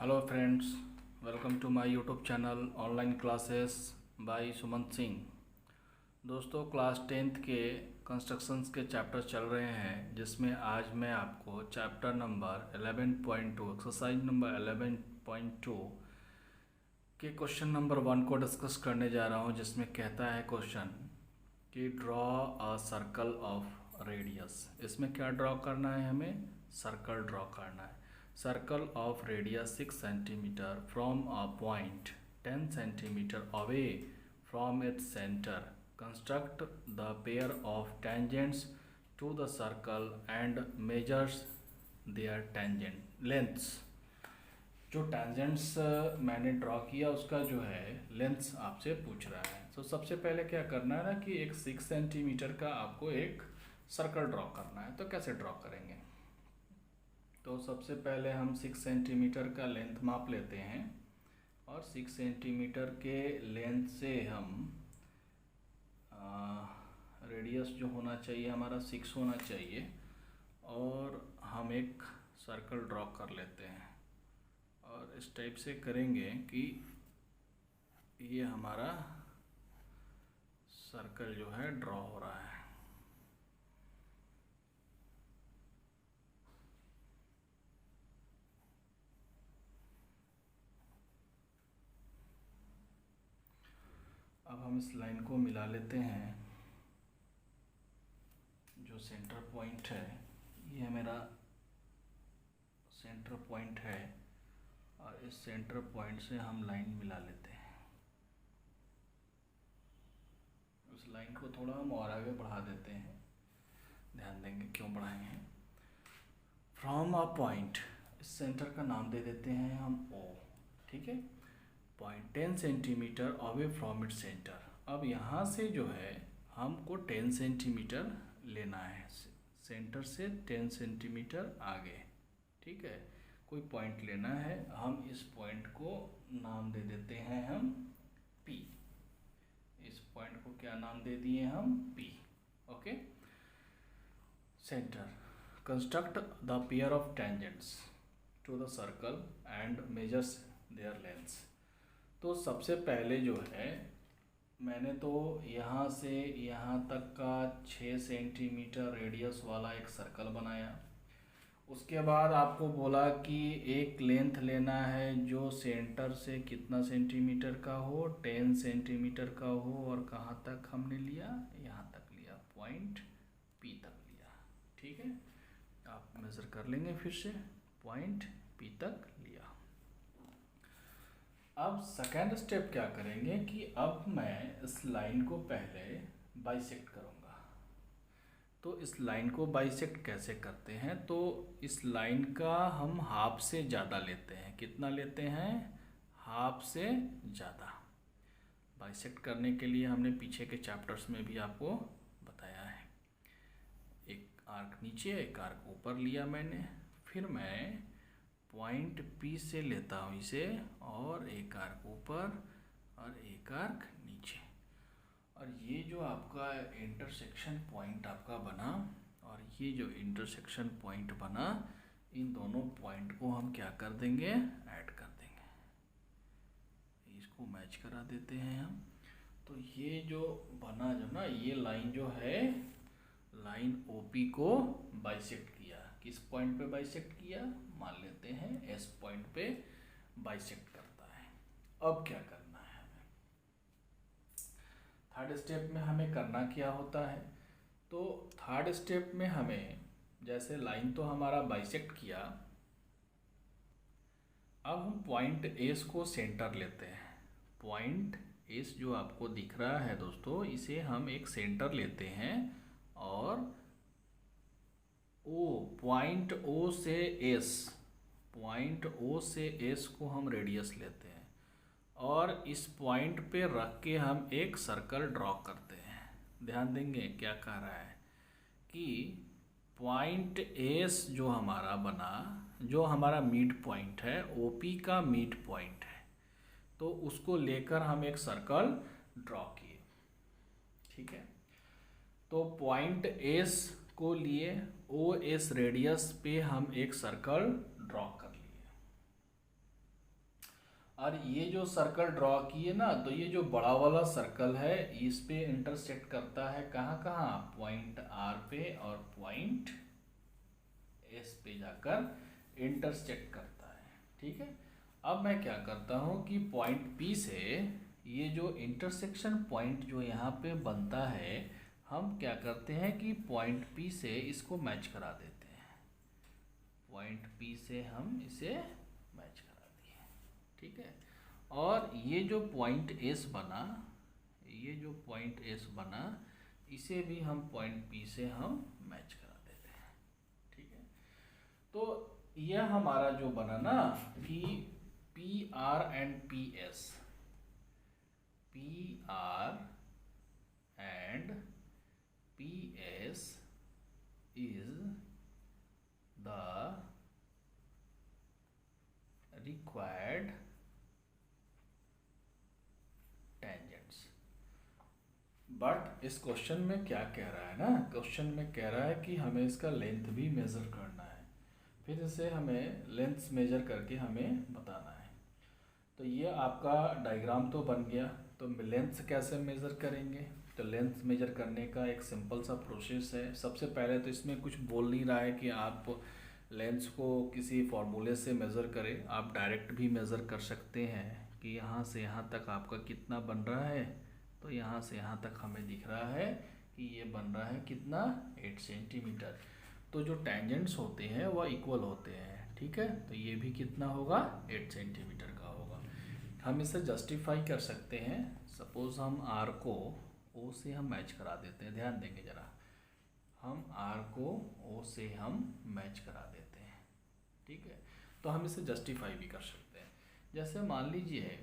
Hello friends, welcome to my YouTube channel online classes by Sumant Singh. दोस्तों, class 10th के constructions के chapter चल रहे हैं, जिसमें आज मैं आपको चैप्टर नंबर 11.2 एक्सरसाइज नंबर 11.2 के क्वेश्चन नंबर 1 को डिस्कस करने जा रहा हूं, जिसमें कहता है क्वेश्चन कि draw a circle of radius. इसमें क्या ड्रॉ करना है? हमें सर्कल ड्रॉ करना है। Circle of radius 6 centimetre from a point 10 centimetre away from its centre. Construct the pair of tangents to the circle and measures their tangent lengths. जो tangents मैंने draw किया उसका जो है लेंथ्स आपसे पूछ रहा है। तो सबसे पहले क्या करना है ना कि एक 6 सेंटीमीटर का आपको एक सर्कल ड्रॉ करना है। तो कैसे ड्रॉ करेंगे? तो सबसे पहले हम 6 सेंटीमीटर का लेंथ माप लेते हैं और 6 सेंटीमीटर के लेंथ से हम रेडियस जो होना चाहिए हमारा 6 होना चाहिए, और हम एक सर्कल ड्रॉ कर लेते हैं। और इस टाइप से करेंगे कि ये हमारा सर्कल जो है ड्रॉ हो रहा है। अब हम इस लाइन को मिला लेते हैं। जो सेंटर पॉइंट है, ये मेरा सेंटर पॉइंट है, और इस सेंटर पॉइंट से हम लाइन मिला लेते हैं। उस लाइन को थोड़ा हम और आगे बढ़ा देते हैं। ध्यान देंगे क्यों बढ़ाए हैं। फ्रॉम अ पॉइंट, इस सेंटर का नाम दे देते हैं हम ओ। ठीक है, point 10 centimetre away from it centre. अब यहाँ से जो है हमको 10 सेंटीमीटर लेना है, सेंटर से 10 सेंटीमीटर आगे। ठीक है, कोई पॉइंट लेना है। हम इस पॉइंट को नाम दे देते हैं हम P। इस पॉइंट को क्या नाम दे दिए हम? P। Okay. Centre, construct the pair of tangents to the circle and measures their lengths. तो सबसे पहले जो है मैंने तो यहाँ से यहाँ तक का 6 सेंटीमीटर रेडियस वाला एक सर्कल बनाया। उसके बाद आपको बोला कि एक लेंथ लेना है जो सेंटर से कितना सेंटीमीटर का हो, 10 सेंटीमीटर का हो, और कहाँ तक हमने लिया? यहाँ तक लिया, पॉइंट P तक लिया। ठीक है, आप मेज़र कर लेंगे फिर से, पॉइंट P तक लिया। अब सेकेंड स्टेप क्या करेंगे कि अब मैं इस लाइन को पहले बाइसेक्ट करूँगा। तो इस लाइन को बाइसेक्ट कैसे करते हैं? तो इस लाइन का हम हाफ से ज़्यादा लेते हैं। कितना लेते हैं? हाफ से ज़्यादा। बाइसेक्ट करने के लिए हमने पीछे के चैप्टर्स में भी आपको बताया है। एक आर्क नीचे, एक आर्क ऊपर लिया मैंने। फिर मैं पॉइंट P से लेता हूँ इसे, और एक आर्क ऊपर और एक आर्क नीचे। और ये जो आपका इंटरसेक्शन पॉइंट आपका बना, और ये जो इंटरसेक्शन पॉइंट बना, इन दोनों पॉइंट को हम क्या कर देंगे? ऐड कर देंगे। इसको मैच करा देते हैं हम। तो ये जो बना जो ना, ये लाइन जो है, लाइन OP को बाइसेक्ट किया। किस पॉइंट पे बाइसेक्ट किया? मान लेते हैं S पॉइंट पे बाइसेक्ट करता है। अब क्या करना है हमें? थर्ड स्टेप में हमें करना क्या होता है? तो थर्ड स्टेप में हमें, जैसे लाइन तो हमारा बाइसेक्ट किया, अब हम पॉइंट S को सेंटर लेते हैं। पॉइंट S जो आपको दिख रहा है दोस्तों, इसे हम एक सेंटर लेते हैं, और पॉइंट O से S, पॉइंट O से S को हम रेडियस लेते हैं, और इस पॉइंट पे रख के हम एक सर्कल ड्रॉ करते हैं। ध्यान देंगे क्या कह रहा है कि पॉइंट S जो हमारा बना, जो हमारा मिड पॉइंट है, OP का मिड पॉइंट है, तो उसको लेकर हम एक सर्कल ड्रॉ किए। ठीक है, तो पॉइंट S को लिए OS रेडियस पे हम एक सर्कल ड्रॉ कर लिए। और ये जो सर्कल ड्रॉ किए ना, तो ये जो बड़ा वाला सर्कल है इस पे इंटरसेक्ट करता है कहाँ कहाँ, पॉइंट आर पे और पॉइंट एस पे जाकर इंटरसेक्ट करता है। ठीक है, अब मैं क्या करता हूँ कि पॉइंट पी से ये जो इंटरसेक्शन पॉइंट जो यहाँ पे बनता है, हम क्या करते हैं कि पॉइंट पी से इसको मैच करा देते हैं। पॉइंट पी से हम इसे मैच करा दिए। ठीक है, और ये जो पॉइंट एस बना, ये जो पॉइंट एस बना, इसे भी हम पॉइंट पी से हम मैच करा देते हैं। ठीक है, तो यह हमारा जो बना ना कि P R and P S, P R and P S is the required tangents. But इस क्वेश्चन में क्या कह रहा है ना, क्वेश्चन में कह रहा है कि हमें इसका लेंथ भी मेज़र करना है, फिर इसे हमें लेंथ मेजर करके हमें बताना है। तो ये आपका डायग्राम तो बन गया, तो लेंथ कैसे मेज़र करेंगे, तो लेंथ मेजर करने का एक सिंपल सा प्रोसेस है। सबसे पहले तो इसमें कुछ बोल नहीं रहा है कि आप लेंथ को किसी फॉर्मूले से मेज़र करें, आप डायरेक्ट भी मेज़र कर सकते हैं कि यहाँ से यहाँ तक आपका कितना बन रहा है। तो यहाँ से यहाँ तक हमें दिख रहा है कि ये बन रहा है कितना, 8 सेंटीमीटर। तो जो टेंजेंट्स होते हैं वह इक्वल होते हैं। ठीक है, तो ये भी कितना होगा, 8 सेंटीमीटर का होगा। हम इसे जस्टिफाई कर सकते हैं। सपोज हम आर को ओ से हम मैच करा देते हैं, ध्यान देंगे ज़रा, हम आर को ओ से हम मैच करा देते हैं। ठीक है, तो हम इसे जस्टिफाई भी कर सकते हैं। जैसे मान लीजिए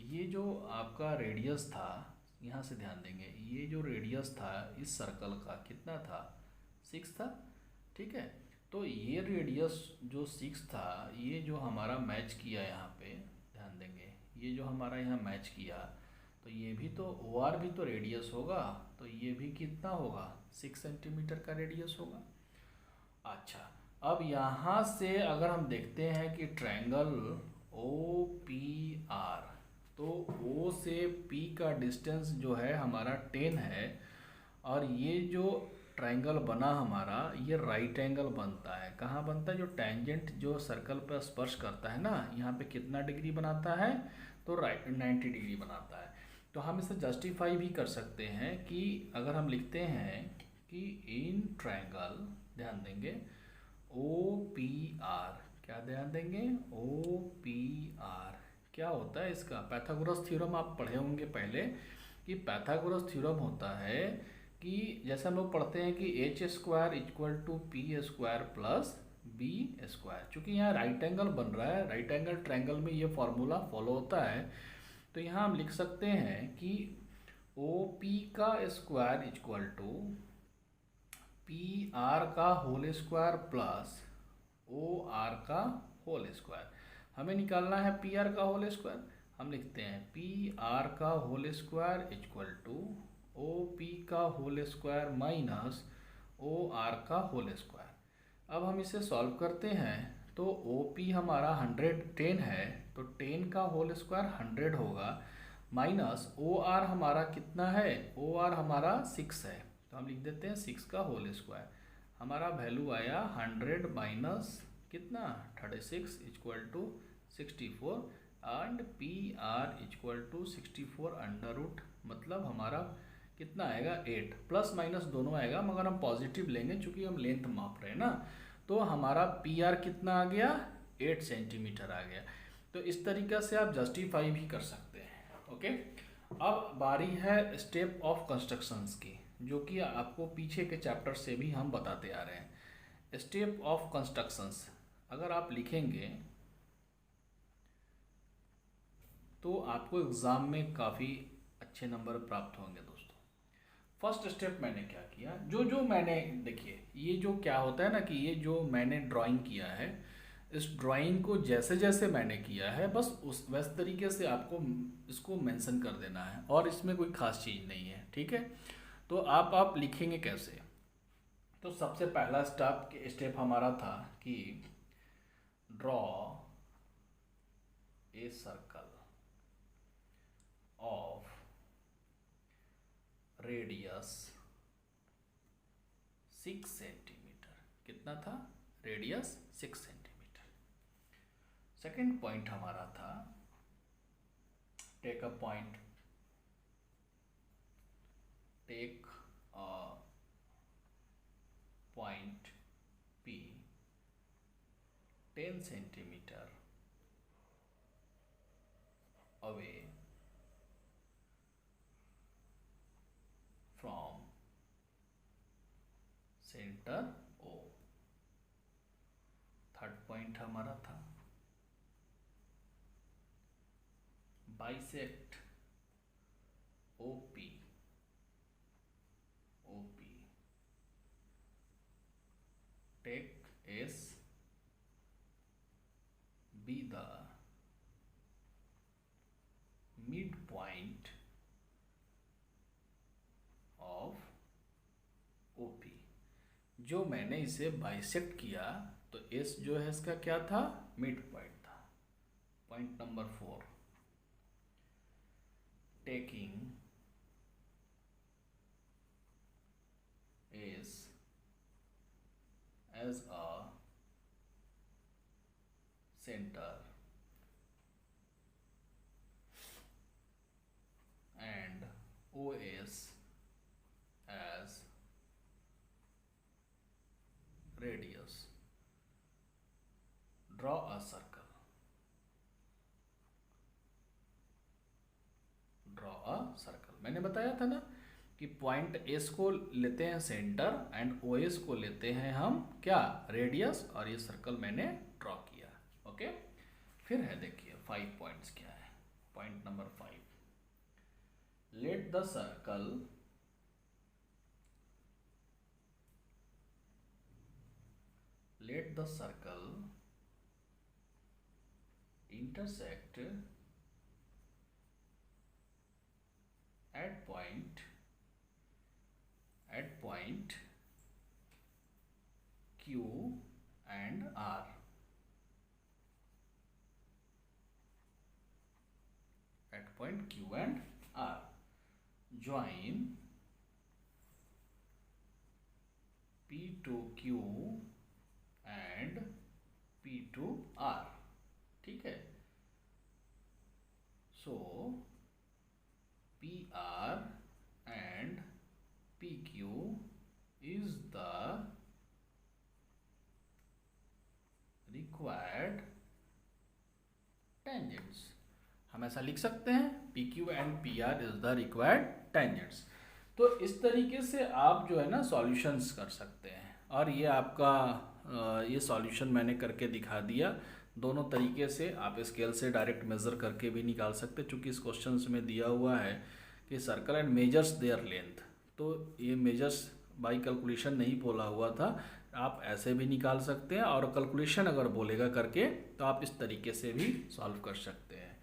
ये जो आपका रेडियस था, यहाँ से ध्यान देंगे, ये जो रेडियस था इस सर्कल का कितना था, 6 था। ठीक है, तो ये रेडियस जो 6 था, ये जो हमारा मैच किया यहाँ पे, ध्यान देंगे, ये जो हमारा यहाँ मैच किया, तो ये भी तो ओ आर भी तो रेडियस होगा, तो ये भी कितना होगा, 6 सेंटीमीटर का रेडियस होगा। अच्छा, अब यहाँ से अगर हम देखते हैं कि ट्रायंगल ओ पी आर, तो ओ से पी का डिस्टेंस जो है हमारा 10 है, और ये जो ट्रायंगल बना हमारा, ये राइट एंगल बनता है। कहाँ बनता है, जो टेंजेंट जो सर्कल पर स्पर्श करता है ना, यहाँ पे कितना डिग्री बनाता है, तो राइट 90 डिग्री बनाता है। तो हम इसे जस्टिफाई भी कर सकते हैं कि अगर हम लिखते हैं कि इन ट्रायंगल, ध्यान देंगे, ओ पी आर, क्या ध्यान देंगे, ओ पी आर क्या होता है, इसका पाइथागोरस थ्योरम आप पढ़े होंगे पहले, कि पाइथागोरस थ्योरम होता है कि जैसे हम लोग पढ़ते हैं कि H square equal to P square plus B square. चूँकि यहाँ राइट एंगल बन रहा है, राइट एंगल ट्रायंगल में ये फॉर्मूला फॉलो होता है, तो यहाँ हम लिख सकते हैं कि ओ पी का square equal to P R का whole square plus O R का होल स्क्वायर। हमें निकालना है पी आर का होल स्क्वायर, हम लिखते हैं पी आर का whole square equal to O P का whole square minus O R का होल स्क्वायर। अब हम इसे सॉल्व करते हैं, तो ओ पी हमारा 110 है, तो 10 का होल स्क्वायर 100 होगा, माइनस ओ आर हमारा कितना है, ओ आर हमारा 6 है, तो हम लिख देते हैं 6 का होल स्क्वायर। हमारा वैल्यू आया 100 माइनस कितना, 36 equal to 64, and P R equal to 64 under root, मतलब हमारा कितना आएगा, 8, प्लस माइनस दोनों आएगा, मगर हम पॉजिटिव लेंगे चूँकि हम लेंथ माप रहे हैं ना। तो हमारा पी आर कितना आ गया, 8 सेंटीमीटर आ गया। तो इस तरीक़े से आप जस्टिफाई भी कर सकते हैं। ओके, अब बारी है स्टेप ऑफ कंस्ट्रक्शंस की, जो कि आपको पीछे के चैप्टर से भी हम बताते आ रहे हैं। स्टेप ऑफ कंस्ट्रक्शंस अगर आप लिखेंगे तो आपको एग्ज़ाम में काफ़ी अच्छे नंबर प्राप्त होंगे दोस्तों। फर्स्ट स्टेप मैंने क्या किया, जो मैंने, देखिए ये जो क्या होता है ना कि ये जो मैंने ड्राइंग किया है, इस ड्राइंग को जैसे जैसे मैंने किया है बस उस वैसे तरीके से आपको इसको मेंशन कर देना है, और इसमें कोई ख़ास चीज़ नहीं है। ठीक है, तो आप लिखेंगे कैसे, तो सबसे पहला स्टेप हमारा था कि draw a circle of radius 6 centimetre. कितना था? Radius 6 centimetre. सेकेंड पॉइंट हमारा था take a point, take a point P 10 centimetre away from centre O। Third point हमारा था bisect OP take S be the midpoint of OP। जो मैंने इसे bisect किया तो S जो है इसका क्या था? मिड पॉइंट था। Point number 4, taking S as a center and OS as radius, draw a circle। मैंने बताया था ना कि पॉइंट एस को लेते हैं सेंटर एंड ओ एस को लेते हैं हम क्या? रेडियस, और ये सर्कल मैंने ड्रॉ किया। ओके, फिर है देखिए 5 पॉइंट्स क्या है। Point number 5, let the circle intersect at point Q and R। At point Q and R, join P to Q and P to R। ठीक है, so PR and PQ is the required tangents। हम ऐसा लिख सकते हैं PQ and PR is the required tangents। तो इस तरीके से आप जो है ना सॉल्यूशंस कर सकते हैं, और ये आपका ये सॉल्यूशन मैंने करके दिखा दिया। दोनों तरीके से आप स्केल से डायरेक्ट मेज़र करके भी निकाल सकते, चूँकि इस क्वेश्चन में दिया हुआ है कि circle and measures there length, तो ये मेजर्स बाय कैलकुलेशन नहीं बोला हुआ था, आप ऐसे भी निकाल सकते हैं, और कैलकुलेशन अगर बोलेगा करके तो आप इस तरीके से भी सॉल्व कर सकते हैं।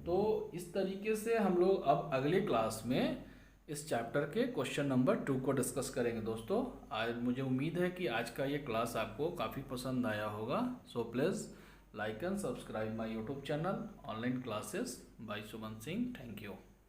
तो इस तरीके से हम लोग अब अगले क्लास में इस चैप्टर के क्वेश्चन नंबर 2 को डिस्कस करेंगे। दोस्तों, आज मुझे उम्मीद है कि आज का ये क्लास आपको काफ़ी पसंद आया होगा। So please like and subscribe my YouTube channel Online Classes by Sumant Singh। Thank you।